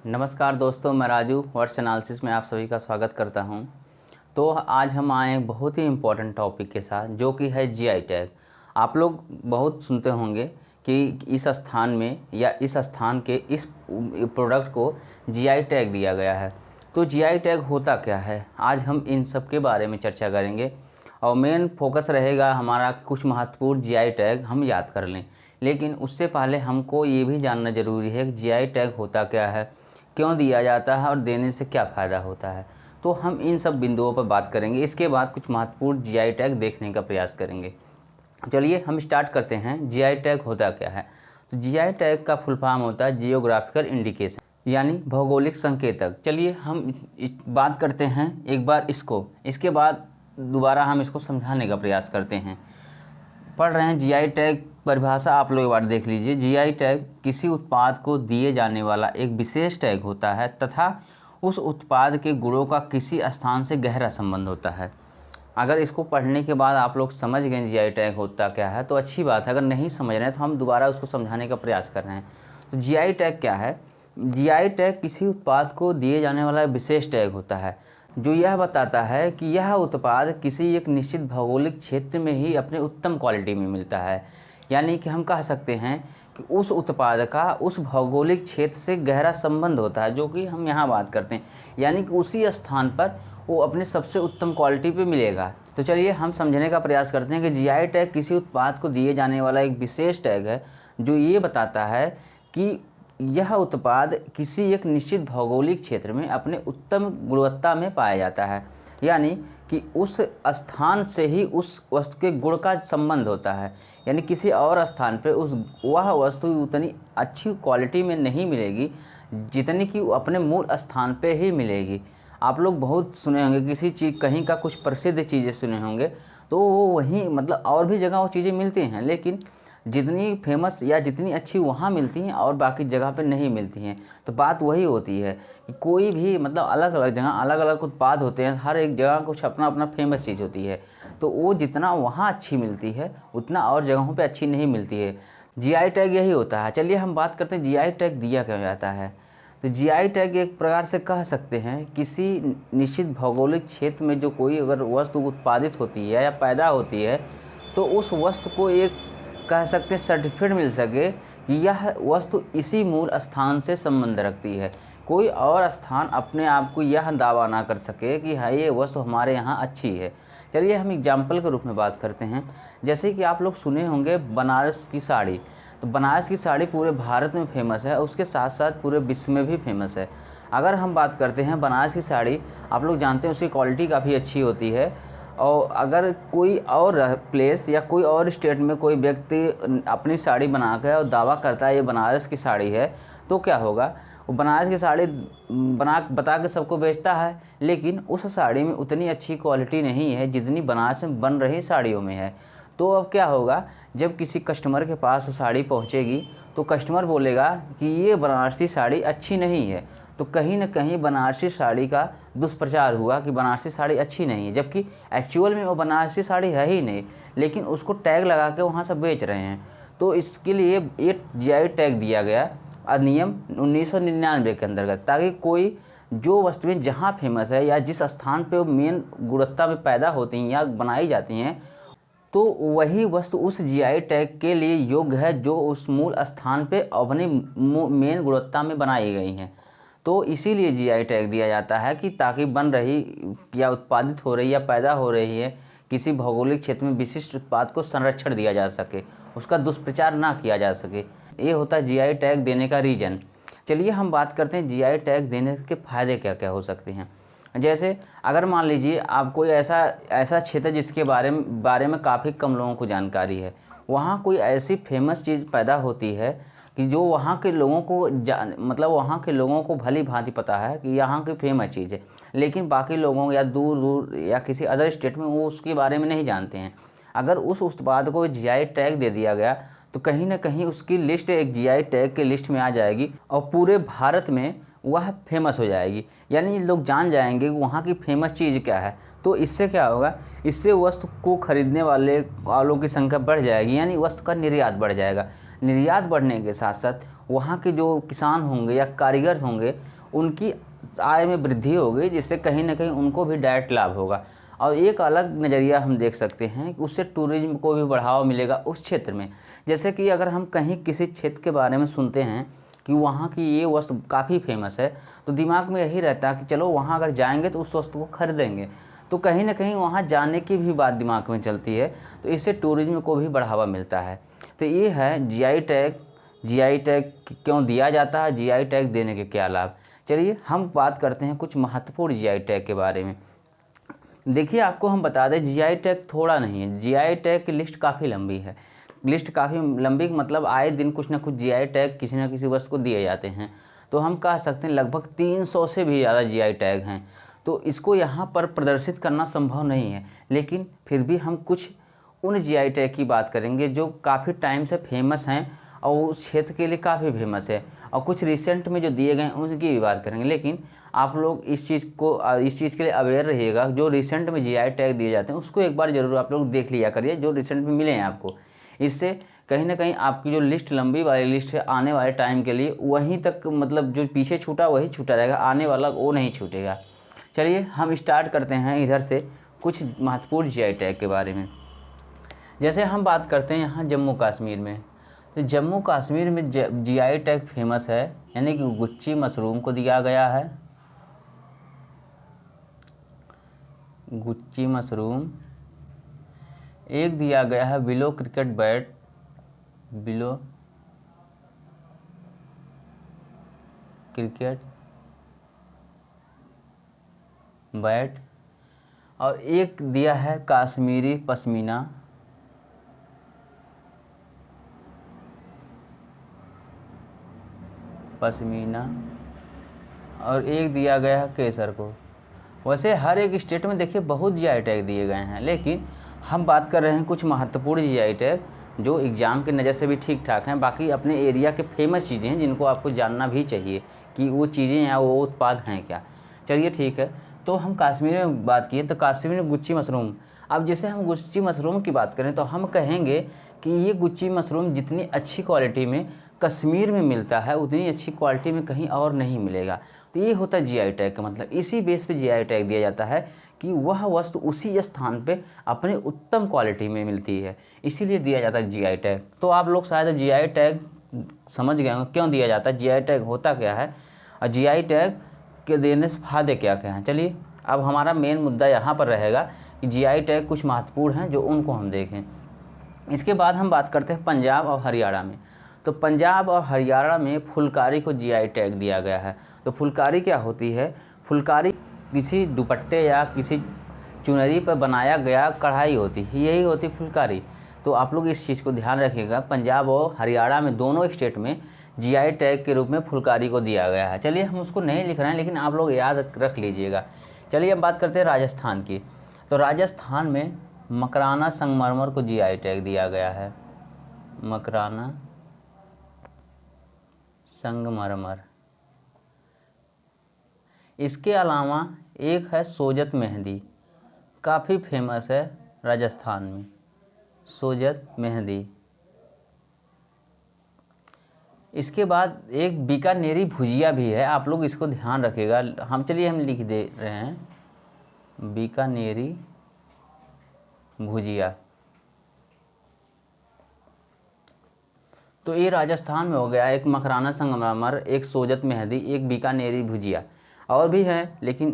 नमस्कार दोस्तों, मैं राजू वर्ड्स एनालिसिस में आप सभी का स्वागत करता हूं। तो आज हम आए एक बहुत ही इम्पोर्टेंट टॉपिक के साथ, जो कि है जीआई टैग। आप लोग बहुत सुनते होंगे कि इस स्थान में या इस स्थान के इस प्रोडक्ट को जीआई टैग दिया गया है। तो जीआई टैग होता क्या है, आज हम इन सब के बारे में चर्चा करेंगे और मेन फोकस रहेगा हमारा कुछ महत्वपूर्ण जीआई टैग हम याद कर लें। लेकिन उससे पहले हमको ये भी जानना ज़रूरी है कि जीआई टैग होता क्या है, क्यों दिया जाता है और देने से क्या फ़ायदा होता है। तो हम इन सब बिंदुओं पर बात करेंगे। इसके बाद कुछ महत्वपूर्ण जीआई टैग देखने का प्रयास करेंगे। चलिए हम स्टार्ट करते हैं। जीआई टैग होता क्या है। तो जीआई टैग का फुल फॉर्म होता है जियोग्राफिकल इंडिकेशन, यानी भौगोलिक संकेतक। चलिए हम बात करते हैं एक बार इसको, इसके बाद दोबारा हम इसको समझाने का प्रयास करते हैं। पढ़ रहे हैं जीआई टैग परिभाषा, आप लोग एक बार देख लीजिए। जीआई टैग किसी उत्पाद को दिए जाने वाला एक विशेष टैग होता है तथा उस उत्पाद के गुणों का किसी स्थान से गहरा संबंध होता है। अगर इसको पढ़ने के बाद आप लोग समझ गए जीआई टैग होता क्या है तो अच्छी बात है। अगर नहीं समझ रहे हैं तो हम दोबारा उसको समझाने का प्रयास कर रहे हैं। तो जीआई टैग क्या है। जीआई टैग किसी उत्पाद को दिए जाने वाला विशेष टैग होता है जो यह बताता है कि यह उत्पाद किसी एक निश्चित भौगोलिक क्षेत्र में ही अपने उत्तम क्वालिटी में मिलता है। यानी कि हम कह सकते हैं कि उस उत्पाद का उस भौगोलिक क्षेत्र से गहरा संबंध होता है, जो कि हम यहाँ बात करते हैं। यानी कि उसी स्थान पर वो अपने सबसे उत्तम क्वालिटी पे मिलेगा। तो चलिए हम समझने का प्रयास करते हैं कि जीआई टैग किसी उत्पाद को दिए जाने वाला एक विशेष टैग है जो ये बताता है कि यह उत्पाद किसी एक निश्चित भौगोलिक क्षेत्र में अपने उत्तम गुणवत्ता में पाया जाता है। यानी कि उस स्थान से ही उस वस्तु के गुण का संबंध होता है। यानी किसी और स्थान पर वह वस्तु उतनी अच्छी क्वालिटी में नहीं मिलेगी जितनी कि अपने मूल स्थान पे ही मिलेगी। आप लोग बहुत सुने होंगे, किसी चीज़ कहीं का कुछ प्रसिद्ध चीज़ें सुने होंगे तो वो वहीं मतलब और भी जगह वो चीज़ें मिलती हैं, लेकिन जितनी फेमस या जितनी अच्छी वहाँ मिलती हैं और बाकी जगह पे नहीं मिलती हैं। तो बात वही होती है कि कोई भी मतलब अलग अलग जगह अलग अलग उत्पाद होते हैं, हर एक जगह कुछ अपना अपना फेमस चीज़ होती है। तो वो जितना वहाँ अच्छी मिलती है उतना और जगहों पे अच्छी नहीं मिलती है। जीआई टैग यही होता है। चलिए हम बात करते हैं जीआई टैग दिया क्यों जाता है। तो जीआई टैग एक प्रकार से कह सकते हैं किसी निश्चित भौगोलिक क्षेत्र में जो कोई अगर वस्तु उत्पादित होती है या पैदा होती है तो उस वस्तु को एक कह सकते हैं सर्टिफिकेट मिल सके कि यह वस्तु इसी मूल स्थान से संबंध रखती है। कोई और स्थान अपने आप को यह दावा ना कर सके कि हाँ ये वस्तु हमारे यहाँ अच्छी है। चलिए हम एग्जाम्पल के रूप में बात करते हैं। जैसे कि आप लोग सुने होंगे बनारस की साड़ी। तो बनारस की साड़ी पूरे भारत में फेमस है, उसके साथ साथ पूरे विश्व में भी फेमस है। अगर हम बात करते हैं बनारस की साड़ी, आप लोग जानते हैं उसकी क्वालिटी काफ़ी अच्छी होती है। और अगर कोई और प्लेस या कोई और स्टेट में कोई व्यक्ति अपनी साड़ी बना कर और दावा करता है ये बनारस की साड़ी है, तो क्या होगा, वो बनारस की साड़ी बता के सबको बेचता है, लेकिन उस साड़ी में उतनी अच्छी क्वालिटी नहीं है जितनी बनारस में बन रही साड़ियों में है। तो अब क्या होगा, जब किसी कस्टमर के पास वो साड़ी पहुंचेगी तो कस्टमर बोलेगा कि ये बनारसी साड़ी अच्छी नहीं है। तो कहीं ना कहीं बनारसी साड़ी का दुष्प्रचार हुआ कि बनारसी साड़ी अच्छी नहीं है, जबकि एक्चुअल में वो बनारसी साड़ी है ही नहीं, लेकिन उसको टैग लगा के वहाँ से बेच रहे हैं। तो इसके लिए एक जीआई टैग दिया गया अधिनियम 1999 के अंतर्गत, ताकि कोई जो वस्तुएं जहाँ फेमस है या जिस स्थान पे वो मेन गुणवत्ता में पैदा होती हैं या बनाई जाती हैं, तो वही वस्तु उस जीआई टैग के लिए योग्य है जो उस मूल स्थान पे अपनी मेन गुणवत्ता में बनाई गई हैं। तो इसीलिए जीआई टैग दिया जाता है कि ताकि बन रही या उत्पादित हो रही या पैदा हो रही है किसी भौगोलिक क्षेत्र में विशिष्ट उत्पाद को संरक्षण दिया जा सके, उसका दुष्प्रचार ना किया जा सके। ये होता है जीआई टैग देने का रीज़न। चलिए हम बात करते हैं जीआई टैग देने के फ़ायदे क्या क्या हो सकते हैं। जैसे अगर मान लीजिए आप कोई ऐसा क्षेत्र जिसके बारे में काफ़ी कम लोगों को जानकारी है, वहाँ कोई ऐसी फेमस चीज़ पैदा होती है कि जो वहाँ के लोगों को मतलब वहाँ के लोगों को भली भांति पता है कि यहाँ की फेमस चीज़ है, लेकिन बाकी लोगों या दूर दूर या किसी अदर स्टेट में वो उसके बारे में नहीं जानते हैं। अगर उस उत्पाद को जीआई टैग दे दिया गया तो कहीं ना कहीं उसकी लिस्ट एक जीआई टैग के लिस्ट में आ जाएगी और पूरे भारत में वह फेमस हो जाएगी। यानी लोग जान जाएंगे कि वहाँ की फेमस चीज़ क्या है। तो इससे क्या होगा, इससे वस्तु को खरीदने वालों की संख्या बढ़ जाएगी, यानी वस्तु का निर्यात बढ़ जाएगा। निर्यात बढ़ने के साथ साथ वहाँ के जो किसान होंगे या कारीगर होंगे उनकी आय में वृद्धि होगी, जिससे कहीं ना कहीं उनको भी डायरेक्ट लाभ होगा। और एक अलग नज़रिया हम देख सकते हैं कि उससे टूरिज्म को भी बढ़ावा मिलेगा उस क्षेत्र में। जैसे कि अगर हम कहीं किसी क्षेत्र के बारे में सुनते हैं कि वहाँ की ये वस्तु काफ़ी फेमस है, तो दिमाग में यही रहता है कि चलो वहाँ अगर जाएंगे तो उस वस्तु को खरीदेंगे, तो कहीं ना कहीं वहाँ जाने की भी बात दिमाग में चलती है, तो इससे टूरिज्म को भी बढ़ावा मिलता है। तो ये है जीआई टैग। जीआई टैग क्यों दिया जाता है, जीआई टैग देने के क्या लाभ। चलिए हम बात करते हैं कुछ महत्वपूर्ण जीआई टैग के बारे में। देखिए आपको हम बता दें, जीआई टैग थोड़ा नहीं है, जीआई टैग की लिस्ट काफ़ी लंबी है। लिस्ट काफ़ी लंबी मतलब आए दिन कुछ ना कुछ जीआई टैग किसी न किसी वस्तु को दिए जाते हैं। तो हम कह सकते हैं लगभग 300 से भी ज़्यादा जीआई टैग हैं। तो इसको यहाँ पर प्रदर्शित करना संभव नहीं है, लेकिन फिर भी हम कुछ उन जीआई टैग की बात करेंगे जो काफ़ी टाइम से फेमस हैं और उस क्षेत्र के लिए काफ़ी फेमस है, और कुछ रिसेंट में जो दिए गए हैं उनकी भी बात करेंगे। लेकिन आप लोग इस चीज़ के लिए अवेयर रहिएगा, जो रिसेंट में जीआई टैग दिए जाते हैं उसको एक बार ज़रूर आप लोग देख लिया करिए, जो रिसेंट में मिले हैं आपको। इससे कहीं ना कहीं आपकी जो लिस्ट लंबी वाली लिस्ट है आने वाले टाइम के लिए वहीं तक, मतलब जो पीछे छूटा वही छूटा रहेगा, आने वाला वो नहीं छूटेगा। चलिए हम स्टार्ट करते हैं इधर से कुछ महत्वपूर्ण जीआई टैग के बारे में। जैसे हम बात करते हैं यहाँ जम्मू कश्मीर में, तो जम्मू कश्मीर में जीआई टैग फेमस है, यानी कि गुच्ची मशरूम को दिया गया है। Gucci mushroom. एक दिया गया है willow cricket bat, willow cricket bat. और एक दिया है काश्मीरी पश्मीना, और एक दिया गया है केसर को। वैसे हर एक स्टेट में देखिए बहुत जीआई टैग दिए गए हैं, लेकिन हम बात कर रहे हैं कुछ महत्वपूर्ण जीआई टैग जो एग्ज़ाम की नज़र से भी ठीक ठाक हैं, बाकी अपने एरिया के फेमस चीज़ें हैं जिनको आपको जानना भी चाहिए कि वो चीज़ें या वो उत्पाद हैं क्या। चलिए ठीक है, तो हम कश्मीर में बात किए तो कश्मीर में गुच्ची मशरूम। अब जैसे हम गुच्ची मशरूम की बात करें तो हम कहेंगे कि ये गुच्ची मशरूम जितनी अच्छी क्वालिटी में कश्मीर में मिलता है उतनी अच्छी क्वालिटी में कहीं और नहीं मिलेगा। तो ये होता है जीआई टैग का मतलब। इसी बेस पे जीआई टैग दिया जाता है कि वह वस्तु उसी स्थान पे अपने उत्तम क्वालिटी में मिलती है, इसीलिए दिया जाता है जीआई टैग। तो आप लोग शायद जीआई टैग समझ गए होंगे क्यों दिया जाता है, जीआई टैग होता क्या है और जीआई टैग के देने से फायदे क्या क्या हैं। चलिए अब हमारा मेन मुद्दा यहाँ पर रहेगा कि जीआई टैग कुछ महत्वपूर्ण हैं जो उनको हम देखें। इसके बाद हम बात करते हैं पंजाब और हरियाणा में। तो पंजाब और हरियाणा में फुलकारी को जीआई टैग दिया गया है। तो फुलकारी क्या होती है, फुलकारी किसी दुपट्टे या किसी चुनरी पर बनाया गया कढ़ाई होती है, यही होती फुलकारी। तो आप लोग इस चीज़ को ध्यान रखिएगा, पंजाब और हरियाणा में दोनों स्टेट में जीआई टैग के रूप में फुलकारी को दिया गया है। चलिए हम उसको नहीं लिख रहे हैं, लेकिन आप लोग याद रख लीजिएगा। चलिए अब बात करते हैं राजस्थान की। तो राजस्थान में मकराना संगमरमर को जीआई टैग दिया गया है, मकराना संगमरमर। इसके अलावा एक है सोजत मेहंदी, काफ़ी फेमस है राजस्थान में, सोजत मेहंदी। इसके बाद एक बीकानेरी भुजिया भी है, आप लोग इसको ध्यान रखिएगा। हम लिख दे रहे हैं बीकानेरी भुजिया। तो ये राजस्थान में हो गया, एक मकराना संगमरमर, एक सोजत मेहंदी, एक बीकानेरी भुजिया। और भी हैं लेकिन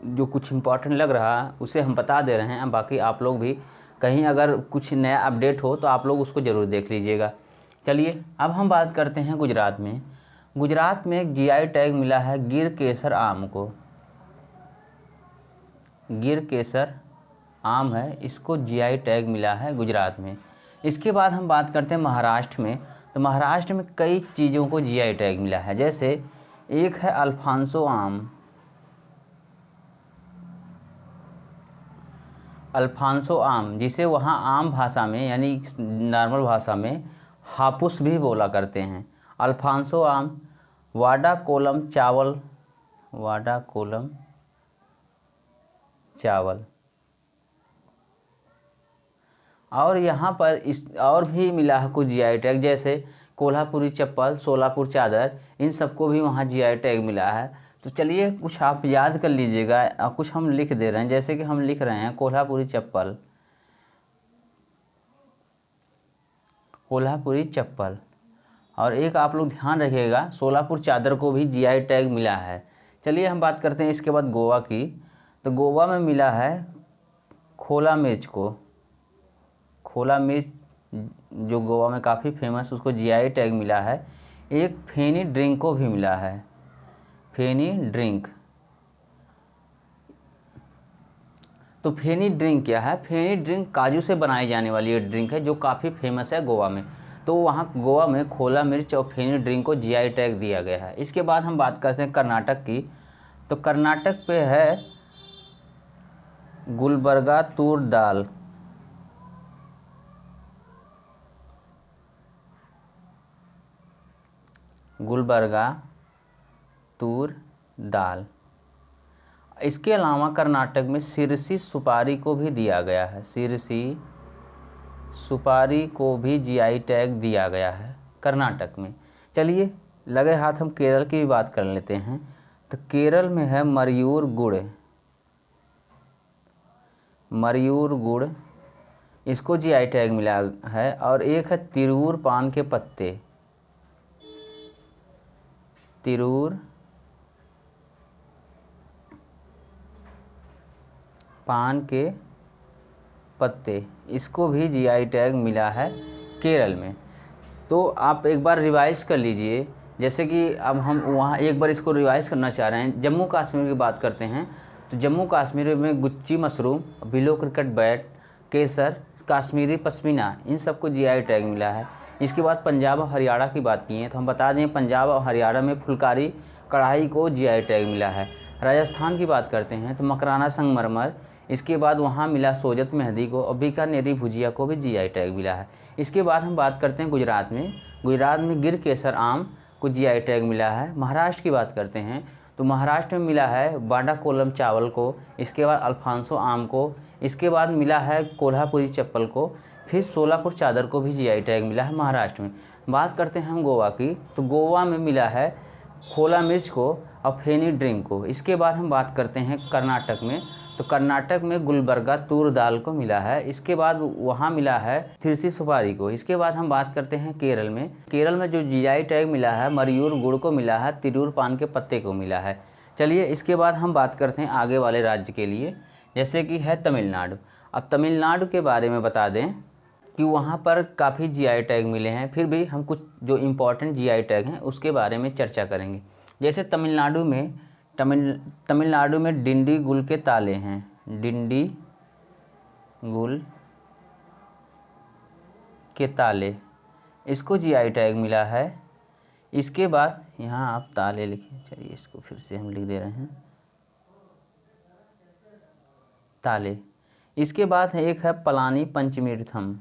जो कुछ इंपॉर्टेंट लग रहा है उसे हम बता दे रहे हैं। बाकी आप लोग भी कहीं अगर कुछ नया अपडेट हो तो आप लोग उसको ज़रूर देख लीजिएगा। चलिए अब हम बात करते हैं गुजरात में। गुजरात में एक जीआई टैग मिला है गिर केसर आम को, गिर केसर आम है, इसको जीआई टैग मिला है गुजरात में। इसके बाद हम बात करते हैं महाराष्ट्र में। तो महाराष्ट्र में कई चीज़ों को जीआई टैग मिला है, जैसे एक है अल्फांसो आम, अल्फांसो आम जिसे वहाँ आम भाषा में यानी नॉर्मल भाषा में हापुस भी बोला करते हैं, अल्फांसो आम। वाडा कोलम चावल, वाडा कोलम चावल। और यहाँ पर इस और भी मिला है कुछ जीआई टैग, जैसे कोल्हापुरी चप्पल, सोलापुर चादर, इन सबको भी वहाँ जीआई टैग मिला है। तो चलिए कुछ आप याद कर लीजिएगा और कुछ हम लिख दे रहे हैं। जैसे कि हम लिख रहे हैं कोल्हापुरी चप्पल, कोल्हापुरी चप्पल, और एक आप लोग ध्यान रखिएगा सोलापुर चादर को भी जीआई टैग मिला है। चलिए हम बात करते हैं इसके बाद गोवा की। तो गोवा में मिला है खोला मिर्च को, खोला मिर्च जो गोवा में काफ़ी फेमस, उसको जीआई टैग मिला है। एक फेनी ड्रिंक को भी मिला है, फेनी ड्रिंक। तो फेनी ड्रिंक क्या है? फेनी ड्रिंक काजू से बनाई जाने वाली एक ड्रिंक है जो काफ़ी फेमस है गोवा में। तो वहाँ गोवा में खोला मिर्च और फेनी ड्रिंक को जीआई टैग दिया गया है। इसके बाद हम बात करते हैं कर्नाटक की। तो कर्नाटक पे है गुलबर्गा तूर दाल, गुलबर्गा तूर दाल। इसके अलावा कर्नाटक में सिरसी सुपारी को भी दिया गया है, सिरसी सुपारी को भी जीआई टैग दिया गया है कर्नाटक में। चलिए लगे हाथ हम केरल की भी बात कर लेते हैं। तो केरल में है मयूर गुड़, मयूर गुड़, इसको जीआई टैग मिला है। और एक है तिरूर पान के पत्ते, तिरूर पान के पत्ते, इसको भी जीआई टैग मिला है केरल में। तो आप एक बार रिवाइज कर लीजिए। जैसे कि अब हम वहाँ एक बार इसको रिवाइज करना चाह रहे हैं। जम्मू कश्मीर की बात करते हैं तो जम्मू कश्मीर में gucchi mushroom, willow cricket bat, केसर, कश्मीरी पश्मीना, इन सबको जीआई टैग मिला है। इसके बाद पंजाब और हरियाणा की बात की है तो हम बता दें पंजाब और हरियाणा में फुलकारी कढ़ाई को जीआई टैग मिला है। राजस्थान की बात करते हैं तो मकराना संगमरमर, इसके बाद वहाँ मिला सोजत मेहंदी को, और बीकानेरी भुजिया को भी जीआई टैग मिला है। इसके बाद हम बात करते हैं गुजरात में। गुजरात में गिर केसर आम को जीआई टैग मिला है। महाराष्ट्र की बात करते हैं तो महाराष्ट्र में मिला है बांडा कोलम चावल को, इसके बाद अल्फांसो आम को, इसके बाद मिला है कोल्हापुरी चप्पल को, फिर सोलापुर चादर को भी जीआई टैग मिला है महाराष्ट्र में। बात करते हैं हम गोवा की। तो गोवा में मिला है खोला मिर्च को और फेनी ड्रिंक को। इसके बाद हम बात करते हैं कर्नाटक में। तो कर्नाटक में गुलबर्गा तूर दाल को मिला है। इसके बाद वहाँ मिला है सिरसी सुपारी को। इसके बाद हम बात करते हैं केरल में। केरल में जो जीआई टैग मिला है मयूर गुड़ को मिला है, तिरूर पान के पत्ते को मिला है। चलिए इसके बाद हम बात करते हैं आगे वाले राज्य के लिए, जैसे कि है तमिलनाडु। अब तमिलनाडु के बारे में बता दें कि वहाँ पर काफ़ी जीआई टैग मिले हैं। फिर भी हम कुछ जो इम्पोर्टेंट जीआई टैग हैं उसके बारे में चर्चा करेंगे। जैसे तमिलनाडु में डिंडी गुल के ताले हैं, डिंडी गुल के ताले, इसको जीआई टैग मिला है। इसके बाद यहाँ आप ताले लिखिए, चलिए इसको फिर से हम लिख दे रहे हैं ताले। इसके बाद है एक है पलानी पंचमीर्थम,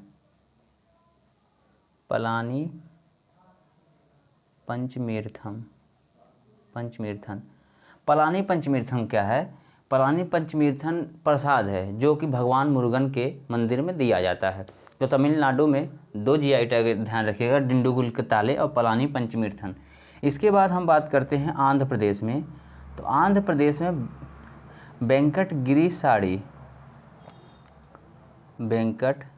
पलानी पंचमीर्थम, पंचमीर्थन। पलानी पंचमीर्थन क्या है? पलानी पंचमीर्थन प्रसाद है जो कि भगवान मुरुगन के मंदिर में दिया जाता है। तो तमिलनाडु में दो जीआई टैग ध्यान रखिएगा, डिंडुगुल के ताले और पलानी पंचमीर्थन। इसके बाद हम बात करते हैं आंध्र प्रदेश में। तो आंध्र प्रदेश में वेंकटगिरी साड़ी, वेंकटगिरी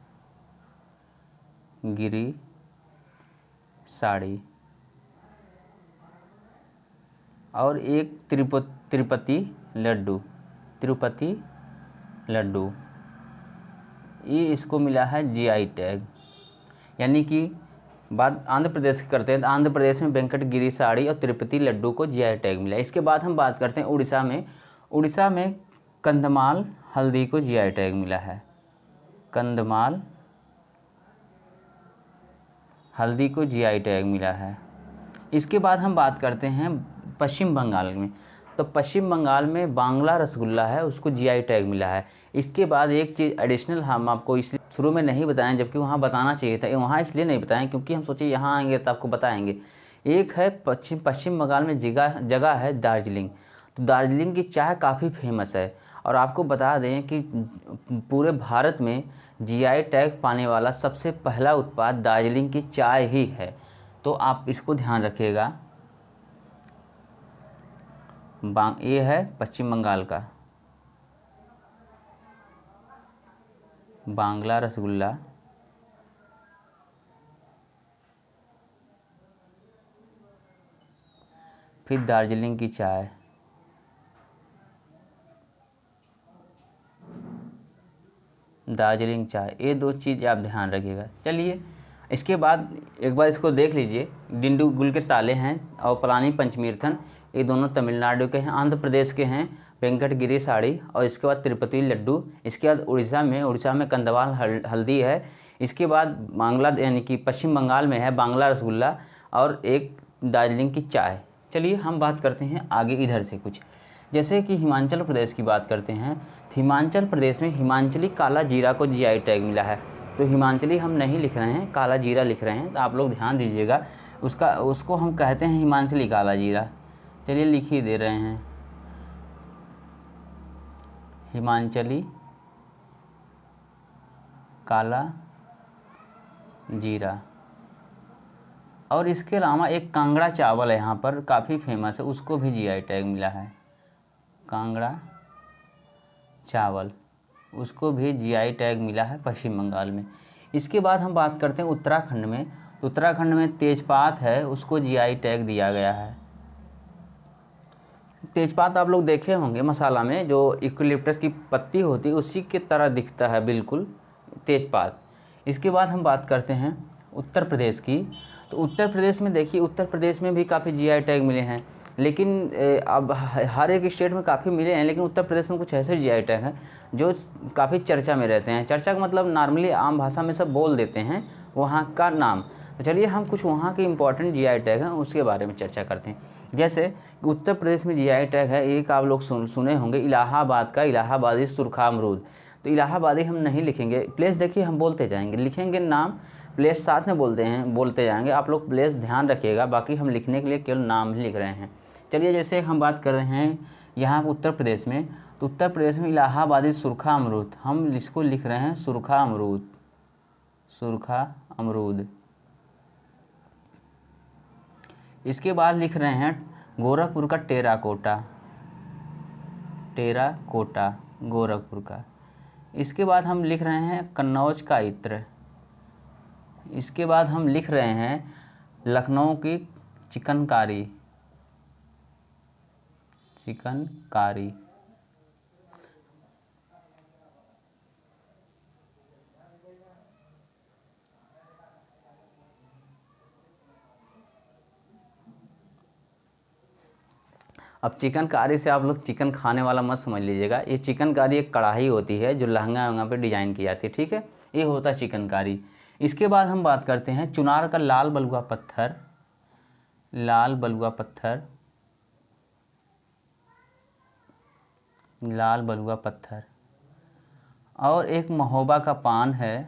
साड़ी, और एक तिरुपति लड्डू, तिरुपति लड्डू, ये इसको मिला है जीआई टैग। यानी कि बात आंध्र प्रदेश की करते हैं तो आंध्र प्रदेश में वेंकटगिरी साड़ी और तिरुपति लड्डू को जीआई टैग मिला है। इसके बाद हम बात करते हैं उड़ीसा में। उड़ीसा में कंधमाल हल्दी को जीआई टैग मिला है, कंधमाल हल्दी को जीआई टैग मिला है। इसके बाद हम बात करते हैं पश्चिम बंगाल में। तो पश्चिम बंगाल में बांग्ला रसगुल्ला है, उसको जीआई टैग मिला है। इसके बाद एक चीज़ एडिशनल हम आपको इसलिए शुरू में नहीं बताएं, जबकि वहाँ बताना चाहिए था। वहाँ इसलिए नहीं बताएं क्योंकि हम सोचे यहाँ आएंगे तो आपको बताएंगे। एक है पश्चिम बंगाल में जगह है दार्जिलिंग। तो दार्जिलिंग की चाय काफ़ी फेमस है, और आपको बता दें कि पूरे भारत में जीआई टैग पाने वाला सबसे पहला उत्पाद दार्जिलिंग की चाय ही है। तो आप इसको ध्यान रखिएगा। ये है पश्चिम बंगाल का बांग्ला रसगुल्ला, फिर दार्जिलिंग की चाय, दार्जिलिंग चाय, ये 2 चीज़ आप ध्यान रखिएगा। चलिए इसके बाद एक बार इसको देख लीजिए। डिंडीगुल के ताले हैं और पलानी पंचमीर्थन, ये दोनों तमिलनाडु के हैं। आंध्र प्रदेश के हैं वेंकटगिरी साड़ी, और इसके बाद तिरुपति लड्डू। इसके बाद उड़ीसा में कंदवाल हल्दी है। इसके बाद बांग्ला यानी कि पश्चिम बंगाल में है बांग्ला रसगुल्ला और एक दार्जिलिंग की चाय। चलिए हम बात करते हैं आगे इधर से कुछ, जैसे कि हिमाचल प्रदेश की बात करते हैं। हिमाचल प्रदेश में हिमाचली काला जीरा को जीआई टैग मिला है। तो हिमाचली हम नहीं लिख रहे हैं, काला जीरा लिख रहे हैं, तो आप लोग ध्यान दीजिएगा। उसको हम कहते हैं हिमाचली काला जीरा। चलिए लिख ही दे रहे हैं, हिमाचली काला जीरा। और इसके अलावा एक कांगड़ा चावल है यहाँ पर, काफ़ी फेमस है, उसको भी जीआई टैग मिला है। कांगड़ा चावल, उसको भी जीआई टैग मिला है पश्चिम बंगाल में। इसके बाद हम बात करते हैं उत्तराखंड में। तो उत्तराखंड में तेजपात है, उसको जीआई टैग दिया गया है। तेजपात आप लोग देखे होंगे मसाला में, जो यूकलिप्टस की पत्ती होती है उसी की तरह दिखता है बिल्कुल तेजपात। इसके बाद हम बात करते हैं उत्तर प्रदेश की। तो उत्तर प्रदेश में देखिए, उत्तर प्रदेश में भी काफ़ी जीआई टैग मिले हैं, लेकिन अब हर एक स्टेट में काफ़ी मिले हैं, लेकिन उत्तर प्रदेश में कुछ ऐसे जीआई टैग हैं जो काफ़ी चर्चा में रहते हैं। चर्चा का मतलब नॉर्मली आम भाषा में सब बोल देते हैं वहाँ का नाम। तो चलिए हम कुछ वहाँ के इंपॉर्टेंट जीआई टैग हैं उसके बारे में चर्चा करते हैं। जैसे उत्तर प्रदेश में जीआई टैग है, एक आप लोग सुने होंगे इलाहाबाद का इलाहाबादी सुरखा अमरूद। तो इलाहाबादी हम नहीं लिखेंगे, प्लेस देखिए हम बोलते जाएंगे, लिखेंगे नाम, प्लेस साथ में बोलते जाएंगे। आप लोग प्लेस ध्यान रखिएगा, बाकी हम लिखने के लिए केवल नाम ही लिख रहे हैं। चलिए जैसे हम बात कर रहे हैं यहाँ उत्तर प्रदेश में, तो उत्तर प्रदेश में इलाहाबादी सुरखा अमरूद, हम इसको लिख रहे हैं सुरखा अमरूद, सुरखा अमरूद। इसके बाद लिख रहे हैं गोरखपुर का टेराकोटा, टेराकोटा गोरखपुर का। इसके बाद हम लिख रहे हैं कन्नौज का इत्र। इसके बाद हम लिख रहे हैं लखनऊ की चिकनकारी, चिकनकारी। अब चिकनकारी से आप लोग चिकन खाने वाला मत समझ लीजिएगा। ये चिकनकारी एक कढ़ाई होती है जो लहंगा वहंगा पे डिजाइन की जाती है, ठीक है, ये होता है चिकनकारी। इसके बाद हम बात करते हैं चुनार का लाल बलुआ पत्थर, लाल बलुआ पत्थर, लाल बलुआ पत्थर। और एक महोबा का पान है,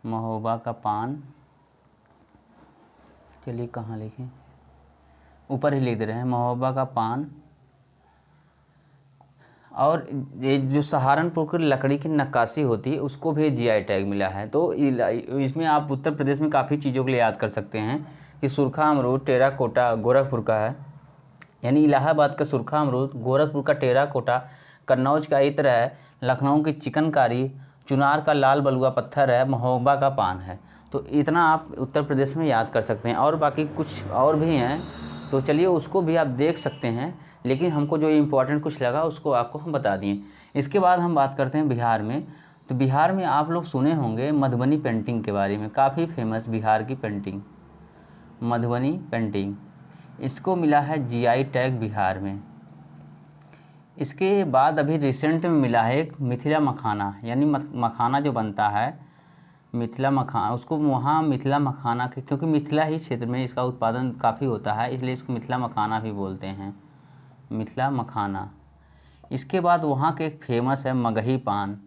महोबा का पान। चलिए कहाँ लिखें, ऊपर ही लिख दे रहे हैं महोबा का पान। और ये जो सहारनपुर की लकड़ी की नक्काशी होती है उसको भी जीआई टैग मिला है। तो इसमें आप उत्तर प्रदेश में काफ़ी चीज़ों के लिए याद कर सकते हैं कि सुरखा अमरूद टेराकोटा गोरखपुर का है, यानी इलाहाबाद का सुरखा अमरूद, गोरखपुर का टेराकोटा, कन्नौज का इत्र है, लखनऊ की चिकनकारी, चुनार का लाल बलुआ पत्थर है, महोबा का पान है। तो इतना आप उत्तर प्रदेश में याद कर सकते हैं। और बाकी कुछ और भी हैं, तो चलिए उसको भी आप देख सकते हैं, लेकिन हमको जो इम्पोर्टेंट कुछ लगा उसको आपको हम बता दिए। इसके बाद हम बात करते हैं बिहार में। तो बिहार में आप लोग सुने होंगे मधुबनी पेंटिंग के बारे में, काफ़ी फेमस बिहार की पेंटिंग मधुबनी पेंटिंग, इसको मिला है जीआई टैग बिहार में। इसके बाद अभी रिसेंट में मिला है एक मिथिला मखाना, यानी मखाना जो बनता है मिथिला मखाना, उसको वहाँ मिथिला मखाना के, क्योंकि मिथिला ही क्षेत्र में इसका उत्पादन काफ़ी होता है इसलिए इसको मिथिला मखाना भी बोलते हैं, मिथिला मखाना। इसके बाद वहाँ के एक फेमस है मगही पान,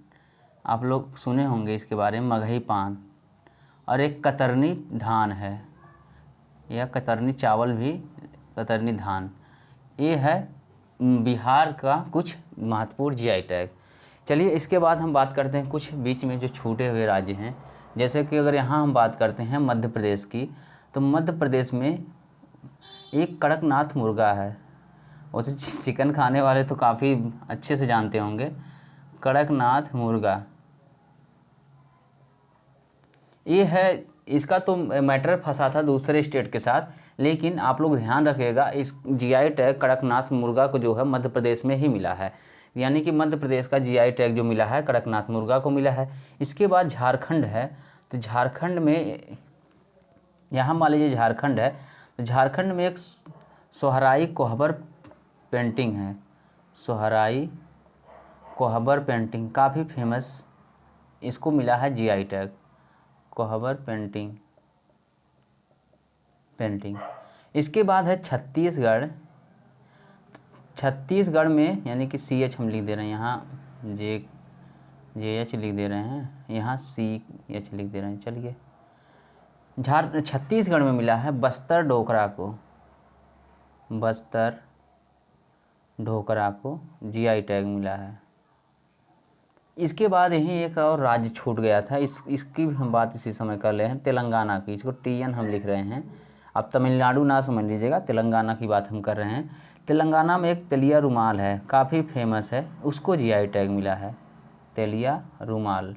आप लोग सुने होंगे इसके बारे में, मगही पान। और एक कतरनी धान है, या कतरनी चावल भी, कतरनी धान। ये है बिहार का कुछ महत्वपूर्ण जीआई टैग। चलिए इसके बाद हम बात करते हैं कुछ बीच में जो छूटे हुए राज्य हैं। जैसे कि अगर यहाँ हम बात करते हैं मध्य प्रदेश की, तो मध्य प्रदेश में एक कड़कनाथ मुर्गा है। वो तो चिकन खाने वाले तो काफ़ी अच्छे से जानते होंगे, कड़कनाथ मुर्गा ये है। इसका तो मैटर फंसा था दूसरे स्टेट के साथ, लेकिन आप लोग ध्यान रखिएगा इस जीआई टैग कड़कनाथ मुर्गा को जो है मध्य प्रदेश में ही मिला है, यानी कि मध्य प्रदेश का जीआई टैग जो मिला है कड़कनाथ मुर्गा को मिला है। इसके बाद झारखंड है, तो झारखंड में यहाँ मान लीजिए झारखंड है, तो झारखंड में एक सोहराई कोहबर पेंटिंग है। सोहराई कोहबर पेंटिंग काफ़ी फेमस, इसको मिला है जीआई टैग कोहबर पेंटिंग। इसके बाद है छत्तीसगढ़। छत्तीसगढ़ में यानी कि CH हम लिख दे रहे हैं, यहाँ JH लिख दे रहे हैं, यहाँ CH लिख दे रहे हैं। चलिए छत्तीसगढ़ में मिला है बस्तर ढोकरा को, बस्तर ढोकरा को जीआई टैग मिला है। इसके बाद यहीं एक और राज्य छूट गया था, इसकी भी हम बात इसी समय कर रहे हैं, तेलंगाना की। इसको TN हम लिख रहे हैं, अब तमिलनाडु ना समझ लीजिएगा, तेलंगाना की बात हम कर रहे हैं। तेलंगाना में एक तेलिया रुमाल है, काफ़ी फेमस है, उसको जीआई टैग मिला है, तेलिया रुमाल।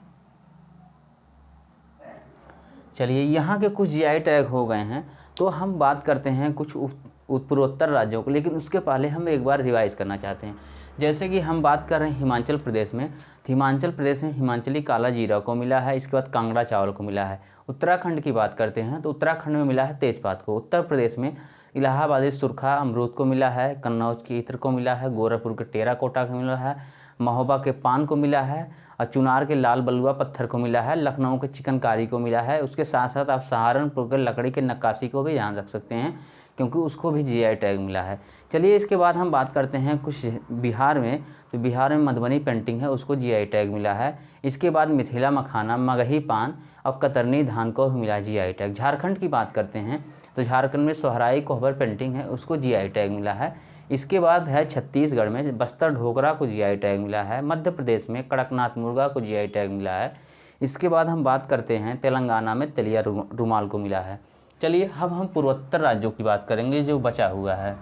चलिए यहाँ के कुछ जीआई टैग हो गए हैं, तो हम बात करते हैं कुछ उत्तरोत्तर राज्यों को, लेकिन उसके पहले हम एक बार रिवाइज़ करना चाहते हैं। जैसे कि हम बात कर रहे हैं हिमाचल प्रदेश में, तो हिमाचल प्रदेश में हिमाचली काला जीरा को मिला है, इसके बाद कांगड़ा चावल को मिला है। उत्तराखंड की बात करते हैं तो उत्तराखंड में मिला है तेजपात को। उत्तर प्रदेश में इलाहाबादी सुरखा अमरूद को मिला है, कन्नौज की इत्र को मिला है, गोरखपुर के टेराकोटा को मिला है, महोबा के पान को मिला है, और चुनार के लाल बलुआ पत्थर को मिला है, लखनऊ के चिकनकारी को मिला है। उसके साथ साथ आप सहारनपुर के लकड़ी के नक्काशी को भी ध्यान रख सकते हैं, क्योंकि उसको भी जीआई टैग मिला है। चलिए इसके बाद हम बात करते हैं कुछ बिहार में, तो बिहार में मधुबनी पेंटिंग है, उसको जीआई टैग मिला है। इसके बाद मिथिला मखाना, मगही पान और कतरनी धान को भी मिला जीआई टैग। झारखंड की बात करते हैं तो झारखंड में सोहराई कोहबर पेंटिंग है, उसको जीआई टैग मिला है। इसके बाद है छत्तीसगढ़ में बस्तर ढोकरा को जीआई टैग मिला है। मध्य प्रदेश में कड़कनाथ मुर्गा को जीआई टैग मिला है। इसके बाद हम बात करते हैं तेलंगाना में तेलिया रुमाल को मिला है। चलिए अब हम पूर्वोत्तर राज्यों की बात करेंगे जो बचा हुआ है,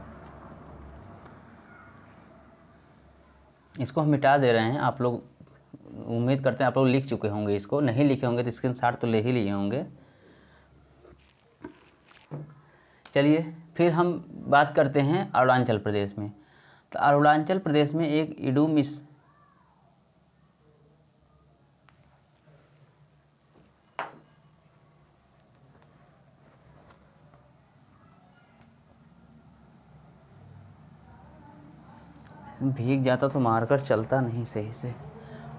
इसको हम मिटा दे रहे हैं। आप लोग उम्मीद करते हैं आप लोग लिख चुके होंगे, इसको नहीं लिखे होंगे तो स्क्रीनशॉट तो ले ही लिए होंगे। चलिए फिर हम बात करते हैं अरुणाचल प्रदेश में, तो अरुणाचल प्रदेश में एक इडुमिस भीग जाता तो मारकर चलता नहीं सही से।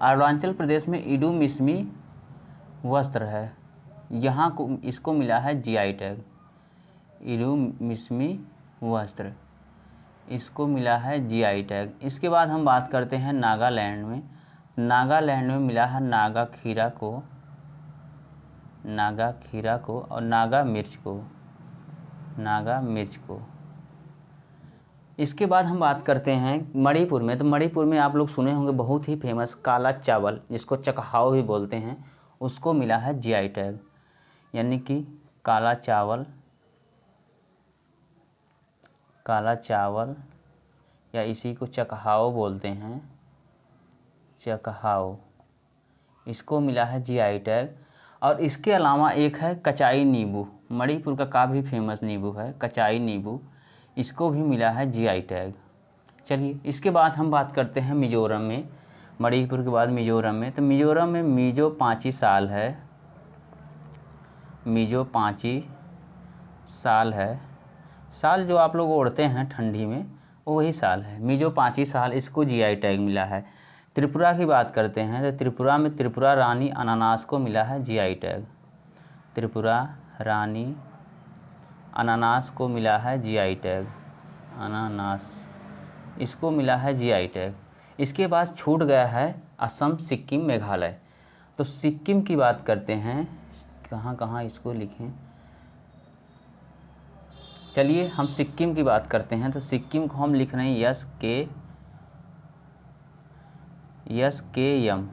अरुणाचल प्रदेश में इडुमिस्मी वस्त्र है, यहाँ को इसको मिला है जीआई टैग। इडुमिस्मी वस्त्र, इसको मिला है जीआई टैग। इसके बाद हम बात करते हैं नागालैंड में। नागालैंड में मिला है नागा खीरा को और नागा मिर्च को। इसके बाद हम बात करते हैं मणिपुर में, तो मणिपुर में आप लोग सुने होंगे बहुत ही फेमस काला चावल, जिसको चकहाव भी बोलते हैं, उसको मिला है जीआई टैग। यानी कि काला चावल या इसी को चकहाव बोलते हैं, चकहाव, इसको मिला है जीआई टैग। और इसके अलावा एक है कचाई नींबू, मणिपुर का काफ़ी फेमस नींबू है कचाई नींबू, इसको भी मिला है जीआई टैग। चलिए इसके बाद हम बात करते हैं मिजोरम में। मणिपुर के बाद मिजोरम में, तो मिजोरम में मिजो पाँची साल है, मिजो पाँची साल है, साल जो आप लोग ओढ़ते हैं ठंडी में वही साल है, मिजो पाँची साल, इसको जीआई टैग मिला है। त्रिपुरा की बात करते हैं तो त्रिपुरा में त्रिपुरा रानी अनानास को मिला है जीआई टैग। त्रिपुरा रानी अनानास को मिला है जीआई टैग, अनानास, इसको मिला है जीआई टैग। इसके बाद छूट गया है असम, सिक्किम, मेघालय। तो सिक्किम की बात करते हैं, कहाँ कहाँ इसको लिखें, चलिए हम सिक्किम की बात करते हैं। तो सिक्किम को हम लिख रहे हैं यस के यम,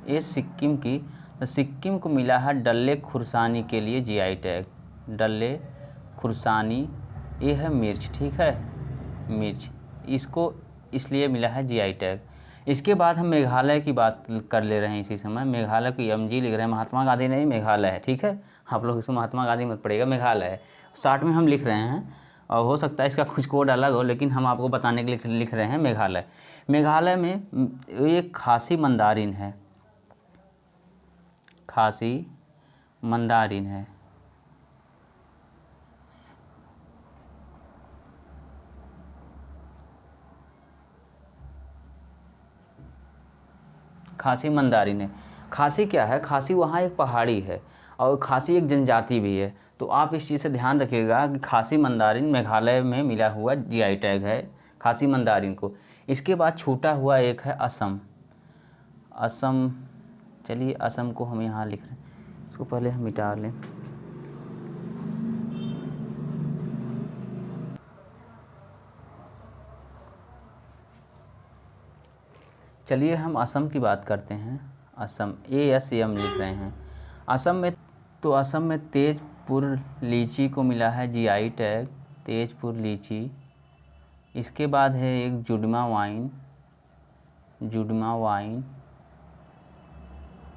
ये सिक्किम की। तो सिक्किम को मिला है डल्ले खुर्सानी के लिए जीआई टैग, डल्ले खुरसानी, ये है मिर्च, ठीक है, मिर्च, इसको इसलिए मिला है जीआई टैग। इसके बाद हम मेघालय की बात कर ले रहे हैं इसी समय। मेघालय को एमजी लिख रहे हैं, महात्मा गांधी नहीं, मेघालय है, ठीक है। आप लोग इसको महात्मा गांधी मत पड़ेगा, मेघालय है। शॉर्ट में हम लिख रहे हैं और हो सकता है इसका कुछ कोड अलग हो, लेकिन हम आपको बताने के लिए लिख रहे हैं मेघालय। मेघालय में एक खासी मंदारिन है, खासी मंदारिन है। खासी मंदारिन है। खासी क्या है? खासी वहाँ एक पहाड़ी है और खासी एक जनजाति भी है। तो आप इस चीज़ से ध्यान रखिएगा कि खासी मंदारिन मेघालय में मिला हुआ जीआई टैग है, खासी मंदारिन को। इसके बाद छूटा हुआ एक है असम। असम, चलिए असम को हम यहाँ लिख रहे हैं, इसको पहले हम मिटा लें। चलिए हम असम की बात करते हैं। असम, ASM लिख रहे हैं। असम में, तो असम में तेजपुर लीची को मिला है जीआई टैग, तेजपुर लीची। इसके बाद है एक जुडमा वाइन, जुडमा वाइन।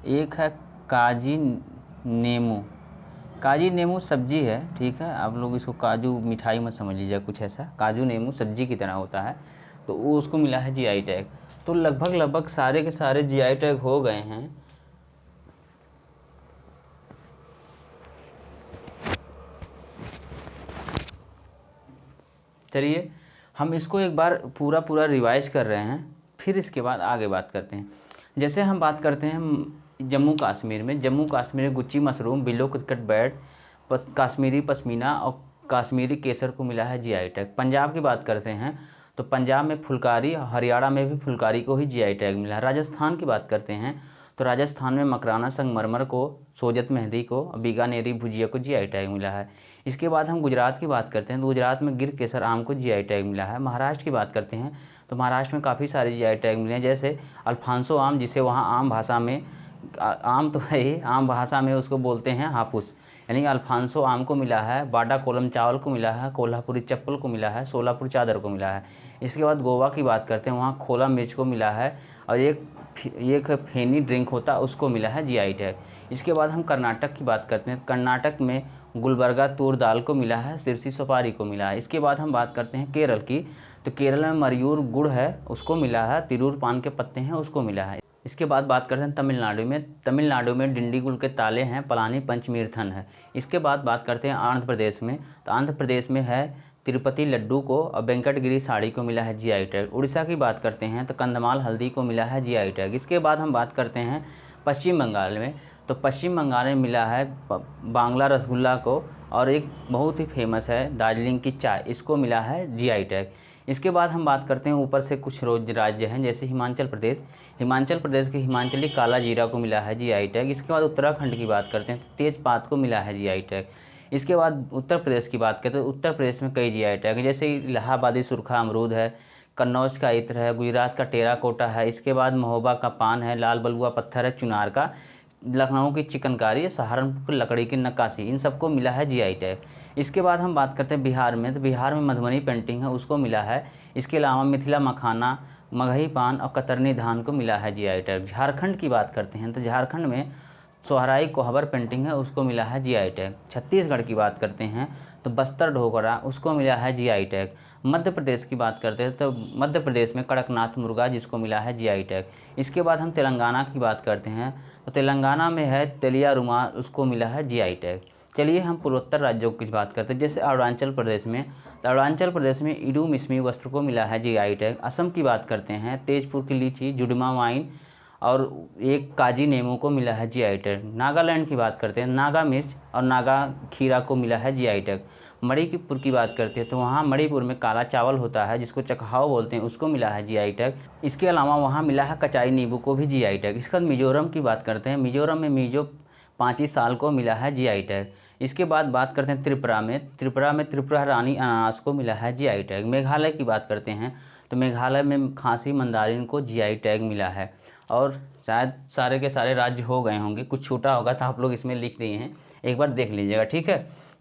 एक है काजी नीमू। काजी नीमू सब्जी है, ठीक है, आप लोग इसको काजू मिठाई मत समझ लीजिए, कुछ ऐसा। काजू नीमू सब्जी की तरह होता है, तो वो उसको मिला है जीआई टैग। तो लगभग सारे के सारे जीआई टैग हो गए हैं। चलिए हम इसको एक बार पूरा रिवाइज कर रहे हैं, फिर इसके बाद आगे बात करते हैं। जैसे हम बात करते हैं जम्मू कश्मीर में, जम्मू कश्मीर में gucchi mushroom, willow cricket bat, Kashmiri pashmina और कश्मीरी केसर को मिला है जीआई टैग। पंजाब की बात करते हैं तो पंजाब में फुलकारी, हरियाणा में भी फुलकारी को ही जीआई टैग मिला है। राजस्थान की बात करते हैं तो राजस्थान में मकराना संगमरमर को, सोजत मेहंदी को, बीकानेरी भुजिया को जीआई टैग मिला है। इसके बाद हम गुजरात की बात करते हैं तो गुजरात में गिर केसर आम को जीआई टैग मिला है। महाराष्ट्र की बात करते हैं तो महाराष्ट्र में काफ़ी सारे जीआई टैग मिले हैं, जैसे अल्फांसो आम, जिसे वहाँ आम भाषा में, आम तो है ही, आम भाषा में उसको बोलते हैं हापुस, यानी अल्फांसो आम को मिला है। बाडा कोलम चावल को मिला है, कोल्हापुरी चप्पल को मिला है, सोलापुर चादर को मिला है। इसके बाद गोवा की बात करते हैं, वहाँ खोला मिर्च को मिला है और एक फेनी ड्रिंक होता है उसको मिला है जीआई टैग। इसके बाद हम कर्नाटक की बात करते हैं, कर्नाटक में गुलबर्गा तूर दाल को मिला है, सिरसी सुपारी को मिला है। इसके बाद हम बात करते हैं केरल की, तो केरल में मयूर गुड़ है उसको मिला है, तिरूर पान के पत्ते हैं उसको मिला है। इसके बाद बात करते हैं तमिलनाडु में, तमिलनाडु में डिंडीगुल के ताले हैं, पलानी पंचमीर्थन है। इसके बाद बात करते हैं आंध्र प्रदेश में, तो आंध्र प्रदेश में है तिरुपति लड्डू को और वेंकटगिरी साड़ी को मिला है जीआई टैग। उड़ीसा की बात करते हैं तो कंधमाल हल्दी को मिला है जीआई टैग। इसके बाद हम बात करते हैं पश्चिम बंगाल में, तो पश्चिम बंगाल में मिला है बांग्ला रसगुल्ला को, और एक बहुत ही फेमस है दार्जिलिंग की चाय, इसको मिला है जीआई टैग। इसके बाद हम बात करते हैं ऊपर से कुछ राज्य हैं, जैसे हिमाचल प्रदेश, हिमाचल प्रदेश के हिमाचली काला जीरा को मिला है जीआई टैग। इसके बाद उत्तराखंड की बात करते हैं तो तेजपात को मिला है जीआई टैग। इसके बाद उत्तर प्रदेश की बात करते हैं तो उत्तर प्रदेश में कई जीआई टैग, जैसे इलाहाबादी सुरखा अमरूद है, कन्नौज का इत्र है, गुजरात का टेराकोटा है। इसके बाद महोबा का पान है, लाल बलुआ पत्थर है चुनार का, लखनऊ की चिकनकारी, सहारनपुर की लकड़ी की नक्काशी, इन सबको मिला है जीआई टैग। इसके बाद हम बात करते हैं बिहार में, तो बिहार में मधुबनी पेंटिंग है उसको मिला है। इसके अलावा मिथिला मखाना, मगही पान और कतरनी धान को मिला है जीआई टैग। झारखंड की बात करते हैं तो झारखंड में सोहराई कोहबर पेंटिंग है उसको मिला है जीआई टैग। छत्तीसगढ़ की बात करते हैं तो बस्तर ढोकरा उसको मिला है जीआई टैग। मध्य प्रदेश की बात करते हैं तो मध्य प्रदेश में कड़कनाथ मुर्गा जिसको मिला है जीआई टैग। इसके बाद हम तेलंगाना की बात करते हैं तो तेलंगाना में है तेलिया रुमाल, उसको मिला है जीआई टैग। चलिए हम पूर्वोत्तर राज्यों की बात करते हैं, जैसे अरुणाचल प्रदेश में, तो अरुणाचल प्रदेश में इडू मिसमी वस्त्र को मिला है जीआई टैग। असम की बात करते हैं तेजपुर की लीची, जुडमा वाइन और एक काजी नेमू को मिला है जीआई टैग। नागालैंड की बात करते हैं, नागा मिर्च और नागा खीरा को मिला है जीआई टैग। मणिपुर की बात करते हैं तो वहाँ मणिपुर में काला चावल होता है जिसको चकहाव बोलते हैं, उसको मिला है जीआई टैग। इसके अलावा वहाँ मिला है कचाई नींबू को भी जीआई टैग। इसके बाद मिजोरम की बात करते हैं, मिजोरम में मिजो 5 साल को मिला है जीआई टैग। इसके बाद बात करते हैं त्रिपुरा में, त्रिपुरा रानी अनानास को मिला है जीआई टैग। मेघालय की बात करते हैं तो मेघालय में खांसी मंदारिन को जीआई टैग मिला है। और शायद सारे के सारे राज्य हो गए होंगे, कुछ छूटा होगा तो आप लोग इसमें लिख दिए हैं, एक बार देख लीजिएगा, ठीक है।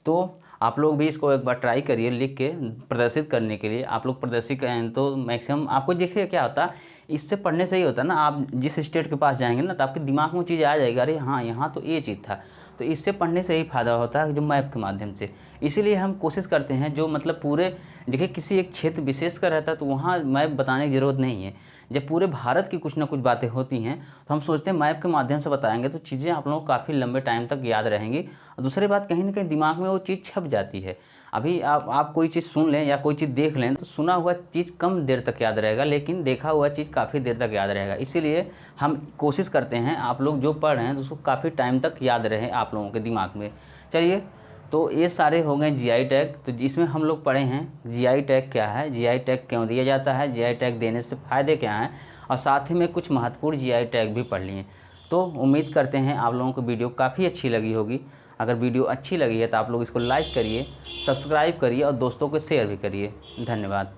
तो आप लोग भी इसको एक बार ट्राई करिए लिख के प्रदर्शित करने के लिए। आप लोग प्रदर्शित करें तो मैक्सिमम आपको देखिए क्या होता है, इससे पढ़ने से ही होता है ना, आप जिस स्टेट के पास जाएंगे ना तो आपके दिमाग में वो चीज़ आ जाएगी, अरे हाँ यहाँ तो ये चीज़ था। तो इससे पढ़ने से ही फ़ायदा होता है जो मैप के माध्यम से। इसीलिए हम कोशिश करते हैं जो मतलब पूरे, देखिए किसी एक क्षेत्र विशेष का रहता है तो वहाँ मैप बताने की ज़रूरत नहीं है। जब पूरे भारत की कुछ ना कुछ बातें होती हैं तो हम सोचते हैं मैप के माध्यम से बताएंगे तो चीज़ें आप लोगों को काफ़ी लंबे टाइम तक याद रहेंगी। और दूसरी बात, कहीं ना कहीं दिमाग में वो चीज़ छप जाती है। अभी आप कोई चीज़ सुन लें या कोई चीज़ देख लें तो सुना हुआ चीज़ कम देर तक याद रहेगा, लेकिन देखा हुआ चीज़ काफ़ी देर तक याद रहेगा। इसीलिए हम कोशिश करते हैं आप लोग जो पढ़ रहे हैं तो उसको काफ़ी टाइम तक याद रहे आप लोगों के दिमाग में। चलिए, तो ये सारे हो गए जीआई टैग। तो जिसमें हम लोग पढ़े हैं जीआई टैग क्या है, जीआई टैग क्यों दिया जाता है, जीआई टैग देने से फ़ायदे क्या हैं, और साथ ही में कुछ महत्वपूर्ण जीआई टैग भी पढ़ लिए। तो उम्मीद करते हैं आप लोगों को वीडियो काफ़ी अच्छी लगी होगी। अगर वीडियो अच्छी लगी है तो आप लोग इसको लाइक करिए, सब्सक्राइब करिए और दोस्तों को शेयर भी करिए। धन्यवाद।